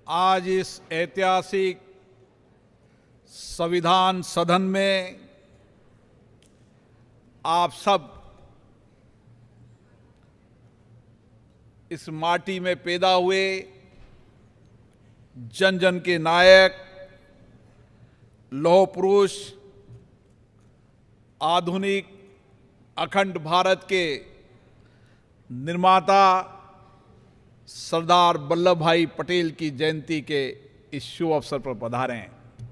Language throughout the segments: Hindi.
आज इस ऐतिहासिक संविधान सदन में आप सब इस माटी में पैदा हुए जन जन के नायक, लौह पुरुष, आधुनिक अखंड भारत के निर्माता सरदार वल्लभ भाई पटेल की जयंती के इस शुभ अवसर पर पधारे हैं।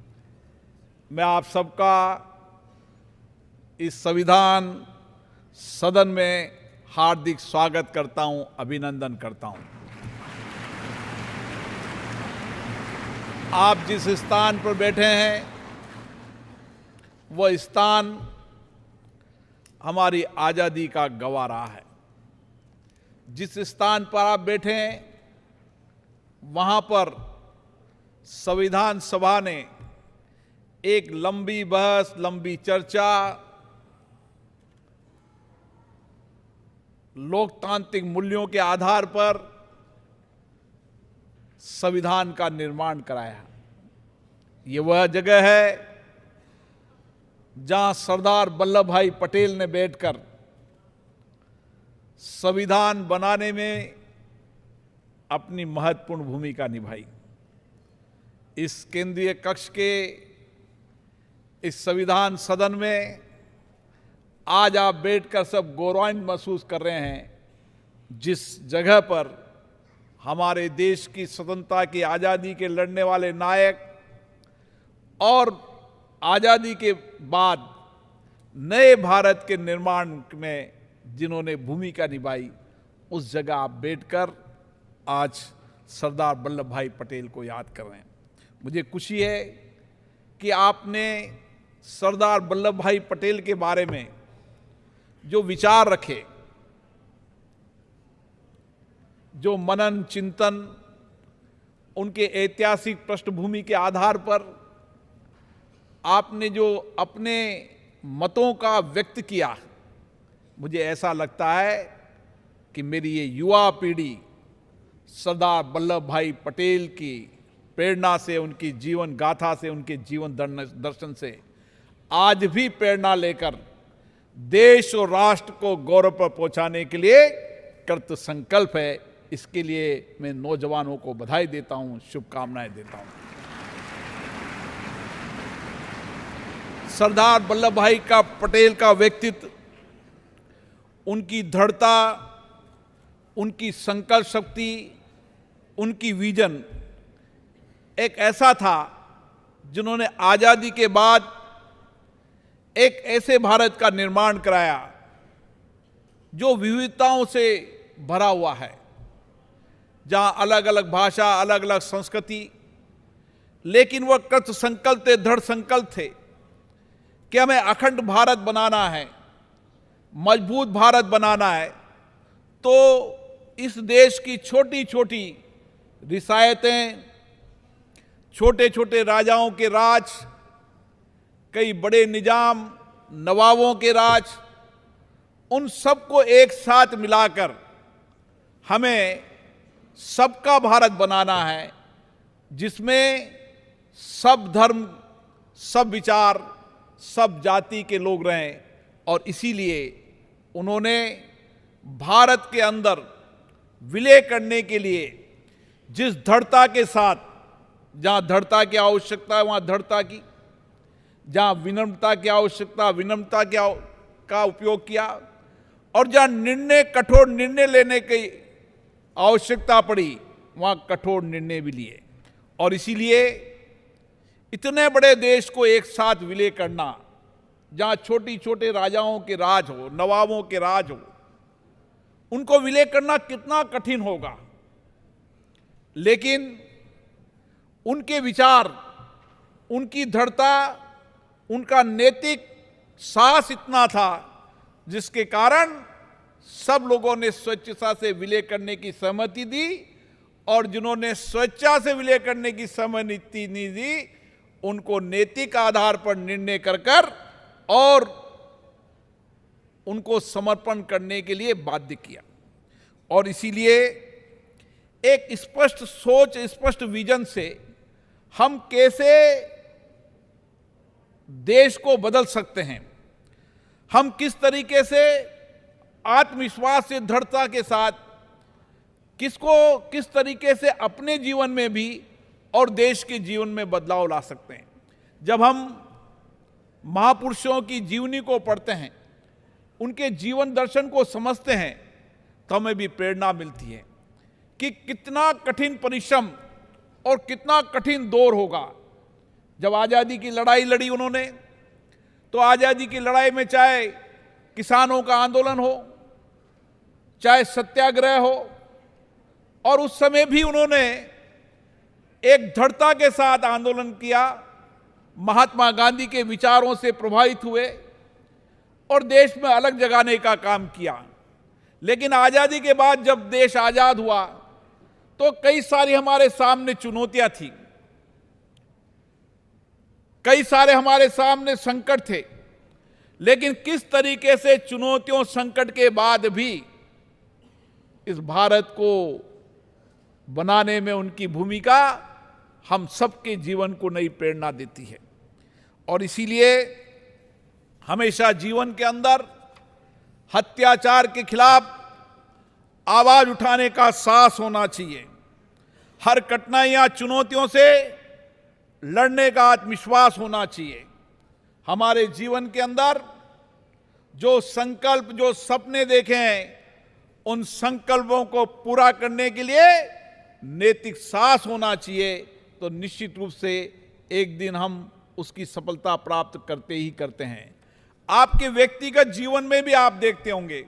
मैं आप सबका इस संविधान सदन में हार्दिक स्वागत करता हूं, अभिनंदन करता हूं। आप जिस स्थान पर बैठे हैं वह स्थान हमारी आज़ादी का गवाह रहा है। जिस स्थान पर आप बैठे हैं वहां पर संविधान सभा ने एक लंबी बहस, लंबी चर्चा, लोकतांत्रिक मूल्यों के आधार पर संविधान का निर्माण कराया। ये वह जगह है जहां सरदार वल्लभ भाई पटेल ने बैठकर संविधान बनाने में अपनी महत्वपूर्ण भूमिका निभाई। इस केंद्रीय कक्ष के इस संविधान सदन में आज आप बैठकर सब गौरवान्वित महसूस कर रहे हैं, जिस जगह पर हमारे देश की स्वतंत्रता की आज़ादी के लड़ने वाले नायक और आज़ादी के बाद नए भारत के निर्माण में जिन्होंने भूमिका निभाई, उस जगह आप बैठकर आज सरदार वल्लभ भाई पटेल को याद कर रहे हैं। मुझे खुशी है कि आपने सरदार वल्लभ भाई पटेल के बारे में जो विचार रखे, जो मनन चिंतन, उनके ऐतिहासिक पृष्ठभूमि के आधार पर आपने जो अपने मतों का व्यक्त किया, मुझे ऐसा लगता है कि मेरी ये युवा पीढ़ी सरदार वल्लभ भाई पटेल की प्रेरणा से, उनकी जीवन गाथा से, उनके जीवन दर्शन से आज भी प्रेरणा लेकर देश और राष्ट्र को गौरव पर पहुंचाने के लिए कृत संकल्प है। इसके लिए मैं नौजवानों को बधाई देता हूं, शुभकामनाएं देता हूं। सरदार वल्लभ भाई का पटेल का व्यक्तित्व, उनकी दृढ़ता, उनकी संकल्प शक्ति, उनकी विजन एक ऐसा था जिन्होंने आज़ादी के बाद एक ऐसे भारत का निर्माण कराया जो विविधताओं से भरा हुआ है, जहां अलग अलग भाषा, अलग अलग संस्कृति, लेकिन वह कृत संकल्प थे, दृढ़ संकल्प थे कि हमें अखंड भारत बनाना है, मजबूत भारत बनाना है। तो इस देश की छोटी छोटी रिसायतें, छोटे छोटे राजाओं के राज, कई बड़े निजाम, नवाबों के राज, उन सबको एक साथ मिलाकर हमें सबका भारत बनाना है, जिसमें सब धर्म, सब विचार, सब जाति के लोग रहें। और इसीलिए उन्होंने भारत के अंदर विलय करने के लिए जिस दृढ़ता के साथ, जहां दृढ़ता की आवश्यकता है वहां दृढ़ता की, जहां विनम्रता की आवश्यकता, विनम्रता का उपयोग किया, और जहां कठोर निर्णय लेने की आवश्यकता पड़ी वहां कठोर निर्णय भी लिए। और इसीलिए इतने बड़े देश को एक साथ विलय करना, जहां छोटी छोटे राजाओं के राज हो, नवाबों के राज हो, उनको विलय करना कितना कठिन होगा। लेकिन उनके विचार, उनकी दृढ़ता, उनका नैतिक साहस इतना था जिसके कारण सब लोगों ने स्वेच्छा से विलय करने की सहमति दी, और जिन्होंने स्वेच्छा से विलय करने की सहमति नहीं दी, उनको नैतिक आधार पर निर्णय कर और उनको समर्पण करने के लिए बाध्य किया। और इसीलिए एक स्पष्ट सोच, स्पष्ट विजन से हम कैसे देश को बदल सकते हैं, हम किस तरीके से आत्मविश्वास से, दृढ़ता के साथ किस तरीके से अपने जीवन में भी और देश के जीवन में बदलाव ला सकते हैं। जब हम महापुरुषों की जीवनी को पढ़ते हैं, उनके जीवन दर्शन को समझते हैं, तो हमें भी प्रेरणा मिलती है कि कितना कठिन परिश्रम और कितना कठिन दौर होगा। जब आज़ादी की लड़ाई लड़ी उन्होंने, तो आज़ादी की लड़ाई में चाहे किसानों का आंदोलन हो, चाहे सत्याग्रह हो, और उस समय भी उन्होंने एक दृढ़ता के साथ आंदोलन किया, महात्मा गांधी के विचारों से प्रभावित हुए और देश में अलग जगाने का काम किया। लेकिन आज़ादी के बाद जब देश आज़ाद हुआ तो कई सारी हमारे सामने चुनौतियां थी, कई सारे हमारे सामने संकट थे, लेकिन किस तरीके से चुनौतियों, संकट के बाद भी इस भारत को बनाने में उनकी भूमिका हम सबके जीवन को नई प्रेरणा देती है। और इसीलिए हमेशा जीवन के अंदर अत्याचार के खिलाफ आवाज उठाने का साहस होना चाहिए, हर कठिनाइयां, चुनौतियों से लड़ने का आत्मविश्वास होना चाहिए। हमारे जीवन के अंदर जो संकल्प, जो सपने देखे हैं, उन संकल्पों को पूरा करने के लिए नैतिक साहस होना चाहिए। तो निश्चित रूप से एक दिन हम उसकी सफलता प्राप्त करते ही करते हैं। आपके व्यक्तिगत जीवन में भी आप देखते होंगे,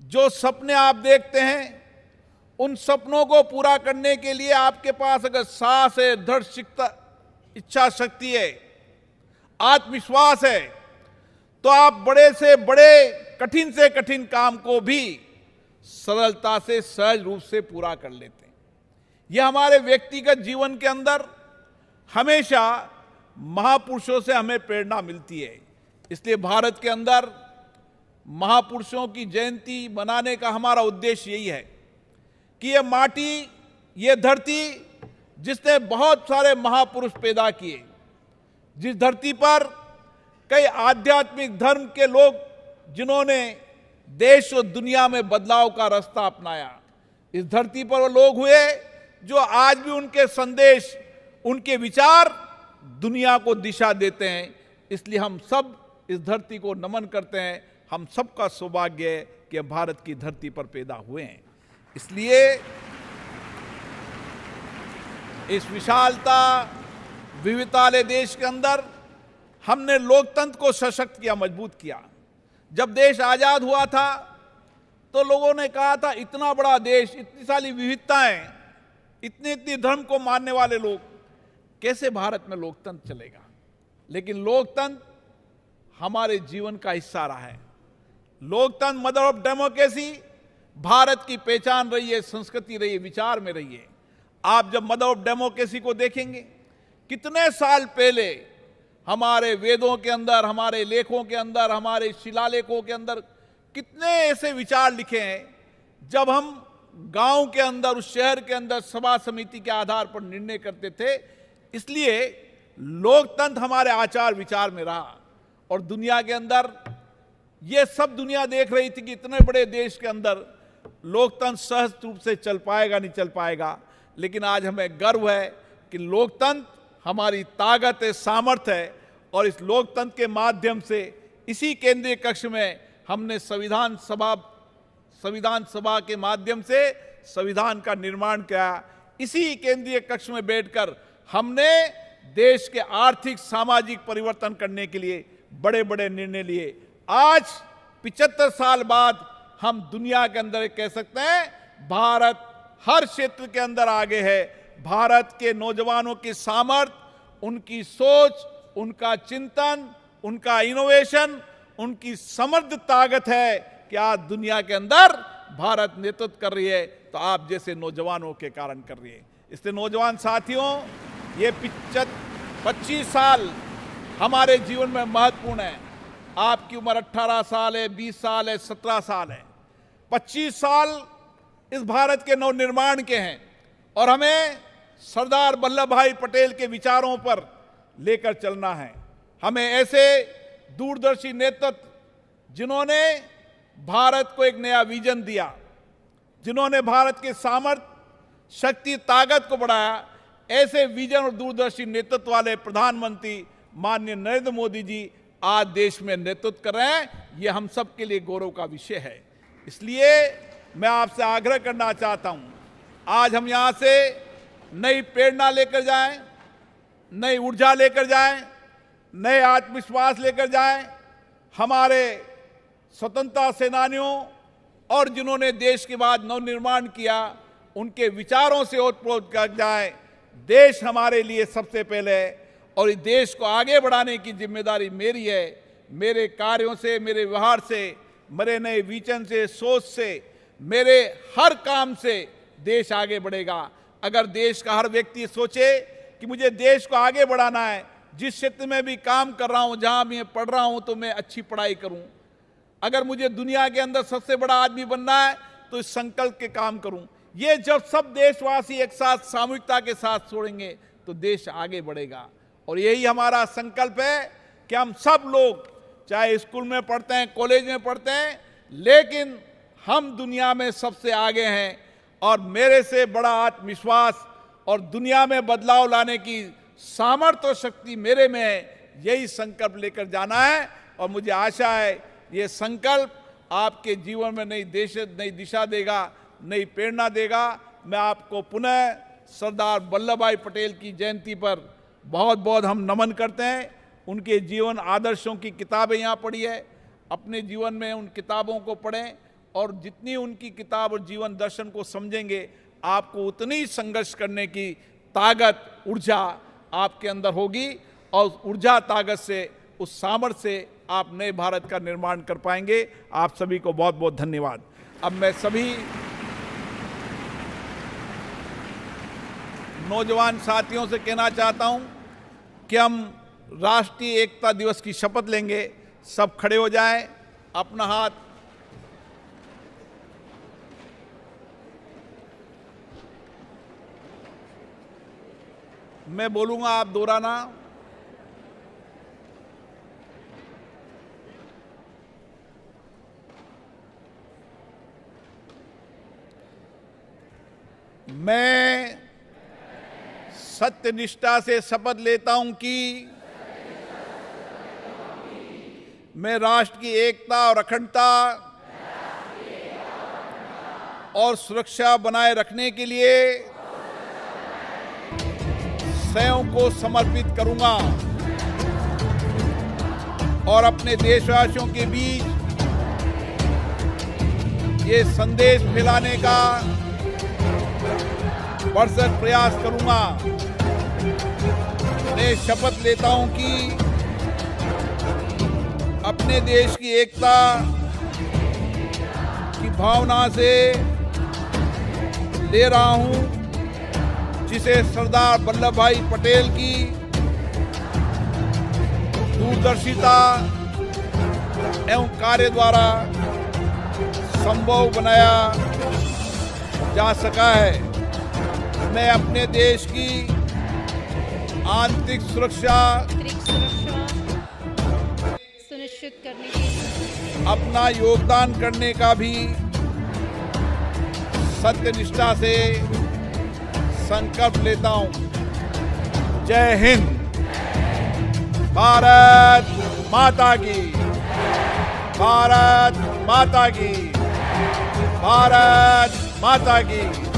जो सपने आप देखते हैं, उन सपनों को पूरा करने के लिए आपके पास अगर साहस है, दृढ़ इच्छा शक्ति है, आत्मविश्वास है, तो आप बड़े से बड़े, कठिन से कठिन काम को भी सरलता से, सहज रूप से पूरा कर लेते हैं। यह हमारे व्यक्तिगत जीवन के अंदर हमेशा महापुरुषों से हमें प्रेरणा मिलती है। इसलिए भारत के अंदर महापुरुषों की जयंती मनाने का हमारा उद्देश्य यही है कि ये माटी, ये धरती जिसने बहुत सारे महापुरुष पैदा किए, जिस धरती पर कई आध्यात्मिक धर्म के लोग जिन्होंने देश और दुनिया में बदलाव का रास्ता अपनाया, इस धरती पर वो लोग हुए जो आज भी उनके संदेश, उनके विचार दुनिया को दिशा देते हैं। इसलिए हम सब इस धरती को नमन करते हैं। हम सबका सौभाग्य है कि हम भारत की धरती पर पैदा हुए हैं। इसलिए इस विशालता, विविधता वाले देश के अंदर हमने लोकतंत्र को सशक्त किया, मजबूत किया। जब देश आजाद हुआ था तो लोगों ने कहा था, इतना बड़ा देश, इतनी सारी विविधताएं, इतने धर्म को मानने वाले लोग, कैसे भारत में लोकतंत्र चलेगा? लेकिन लोकतंत्र हमारे जीवन का हिस्सा रहा है। लोकतंत्र, मदर ऑफ डेमोक्रेसी, भारत की पहचान रही है, संस्कृति रही है, विचार में रही है। आप जब मदर ऑफ डेमोक्रेसी को देखेंगे, कितने साल पहले हमारे वेदों के अंदर, हमारे लेखों के अंदर, हमारे शिलालेखों के अंदर कितने ऐसे विचार लिखे हैं, जब हम गांव के अंदर, उस शहर के अंदर सभा समिति के आधार पर निर्णय करते थे। इसलिए लोकतंत्र हमारे आचार विचार में रहा। और दुनिया के अंदर ये सब दुनिया देख रही थी कि इतने बड़े देश के अंदर लोकतंत्र सहज रूप से चल पाएगा, नहीं चल पाएगा। लेकिन आज हमें गर्व है कि लोकतंत्र हमारी ताकत है, सामर्थ्य है। और इस लोकतंत्र के माध्यम से इसी केंद्रीय कक्ष में हमने संविधान सभा के माध्यम से संविधान का निर्माण किया। इसी केंद्रीय कक्ष में बैठकर हमने देश के आर्थिक, सामाजिक परिवर्तन करने के लिए बड़े बड़े निर्णय लिए। आज 75 साल बाद हम दुनिया के अंदर कह सकते हैं, भारत हर क्षेत्र के अंदर आगे है। भारत के नौजवानों की सामर्थ्य, उनकी सोच, उनका चिंतन, उनका इनोवेशन, उनकी समृद्ध ताकत है कि आज दुनिया के अंदर भारत नेतृत्व कर रही है, तो आप जैसे नौजवानों के कारण कर रही है। इसलिए नौजवान साथियों, ये 25 साल हमारे जीवन में महत्वपूर्ण है। आपकी उम्र 18 साल है, 20 साल है, 17 साल है। 25 साल इस भारत के नवनिर्माण के हैं और हमें सरदार वल्लभ भाई पटेल के विचारों पर लेकर चलना है। हमें ऐसे दूरदर्शी नेतृत्व जिन्होंने भारत को एक नया विजन दिया, जिन्होंने भारत के सामर्थ्य, शक्ति, ताकत को बढ़ाया, ऐसे विजन और दूरदर्शी नेतृत्व वाले प्रधानमंत्री माननीय नरेंद्र मोदी जी आज देश में नेतृत्व कर रहे हैं। ये हम सब के लिए गौरव का विषय है। इसलिए मैं आपसे आग्रह करना चाहता हूं, आज हम यहां से नई प्रेरणा लेकर जाएं, नई ऊर्जा लेकर जाएं, नए आत्मविश्वास लेकर जाएं। हमारे स्वतंत्रता सेनानियों और जिन्होंने देश के बाद नवनिर्माण किया, उनके विचारों से ओतप्रोत कर जाए। देश हमारे लिए सबसे पहले है और इस देश को आगे बढ़ाने की जिम्मेदारी मेरी है। मेरे कार्यों से, मेरे व्यवहार से, मेरे नए विजन से, सोच से, मेरे हर काम से देश आगे बढ़ेगा। अगर देश का हर व्यक्ति सोचे कि मुझे देश को आगे बढ़ाना है, जिस क्षेत्र में भी काम कर रहा हूं, जहां भी पढ़ रहा हूं, तो मैं अच्छी पढ़ाई करूं। अगर मुझे दुनिया के अंदर सबसे बड़ा आदमी बनना है तो इस संकल्प के काम करूं। ये जब सब देशवासी एक साथ सामूहिकता के साथ छोड़ेंगे तो देश आगे बढ़ेगा। और यही हमारा संकल्प है कि हम सब लोग, चाहे स्कूल में पढ़ते हैं, कॉलेज में पढ़ते हैं, लेकिन हम दुनिया में सबसे आगे हैं और मेरे से बड़ा आत्मविश्वास और दुनिया में बदलाव लाने की सामर्थ्य और शक्ति मेरे में है। यही संकल्प लेकर जाना है और मुझे आशा है ये संकल्प आपके जीवन में नई दिशा देगा, नई प्रेरणा देगा। मैं आपको पुनः सरदार वल्लभ भाई पटेल की जयंती पर बहुत बहुत हम नमन करते हैं। उनके जीवन आदर्शों की किताबें यहाँ पढ़ी है, अपने जीवन में उन किताबों को पढ़ें और जितनी उनकी किताब और जीवन दर्शन को समझेंगे, आपको उतनी संघर्ष करने की ताकत, ऊर्जा आपके अंदर होगी और उस ऊर्जा, ताकत से, उस सामर्थ्य से आप नए भारत का निर्माण कर पाएंगे। आप सभी को बहुत बहुत धन्यवाद। अब मैं सभी नौजवान साथियों से कहना चाहता हूं कि हम राष्ट्रीय एकता दिवस की शपथ लेंगे। सब खड़े हो जाएं, अपना हाथ मैं बोलूंगा, आप दोहराना। मैं सत्यनिष्ठा से शपथ लेता हूं कि मैं राष्ट्र की एकता और अखंडता और सुरक्षा बनाए रखने के लिए स्वयं को समर्पित करूंगा और अपने देशवासियों के बीच ये संदेश फैलाने का भरसक प्रयास करूंगा। मैं शपथ लेता हूं कि अपने देश की एकता की भावना से ले रहा हूं, जिसे सरदार वल्लभ भाई पटेल की दूरदर्शिता एवं कार्य द्वारा संभव बनाया जा सका है। मैं अपने देश की आंतरिक सुरक्षा सुनिश्चित करने के अपना योगदान करने का भी सत्यनिष्ठा से संकल्प लेता हूं। जय हिंद। भारत माता की, भारत माता की, भारत माता की।